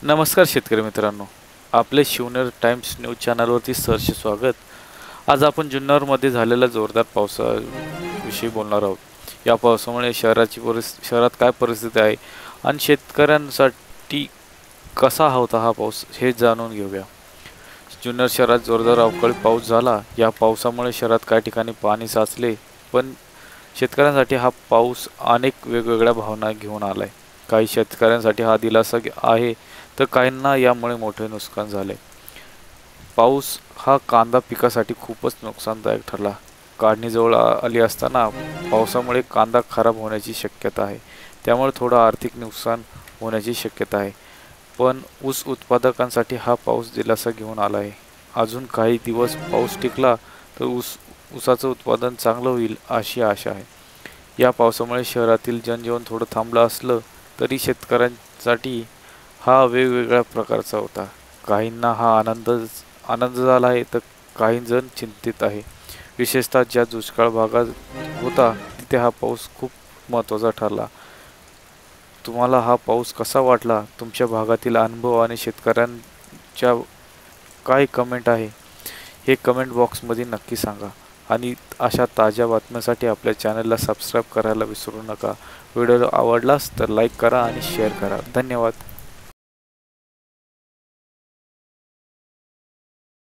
नमस्कार शेतकरी मित्रांनो, आपले शिवनेर टाइम्स न्यूज चॅनलवरती सहर्ष स्वागत. आज आपण जुन्नरमध्ये झालेल्या जोरदार पावसाविषयी बोलणार आहोत. या पावसामुळे शहरात काय परिस्थिती आहे आणि शेतकऱ्यांसाठी कसा होता हा पाऊस हे जाणून घेऊया. जुन्नर शहरात जोरदार अवकाळी पाऊस झाला. या पावसामुळे शहरात काही ठिकाणी पाणी साचले, पण शेतकऱ्यांसाठी हा पाऊस अनेक वेगवेगळ्या भावना घेऊन आलाय. काही शेतकऱ्यांसाठी हा दिलासा आहे, तर काहींना यामुळे मोठे नुकसान झाले. पाऊस हा कांदा पिकासाठी खूपच नुकसानदायक ठरला. काढणी जवळ आली असताना पावसामुळे कांदा खराब होण्याची शक्यता आहे. त्यामुळे थोडं आर्थिक नुकसान होण्याची शक्यता आहे. पण ऊस उत्पादकांसाठी हा पाऊस दिलासा घेऊन आला आहे. अजून काही दिवस पाऊस टिकला तर ऊसाचं उत्पादन चांगलं होईल अशी आशा आहे. या पावसामुळे शहरातील जनजीवन थोडं थांबलं असलं तरी शेतकऱ्यांसाठी हा वेगवेगळ्या प्रकारचा होता. काहींना हा आनंद झाला आहे, तर काही जण चिंतित आहे. विशेषतः ज्या दुष्काळ भागात होता तिथे हा पाऊस खूप महत्त्वाचा ठरला. तुम्हाला हा पाऊस कसा वाटला? तुमच्या भागातील अनुभव आणि शेतकऱ्यांच्या काय कमेंट आहे हे कमेंट बॉक्समध्ये नक्की सांगा. आणि अशा ताज्या बातम्यांसाठी आपल्या चॅनलला सबस्क्राईब करायला विसरू नका. व्हिडिओ आवडलास तर लाईक करा आणि शेअर करा. धन्यवाद.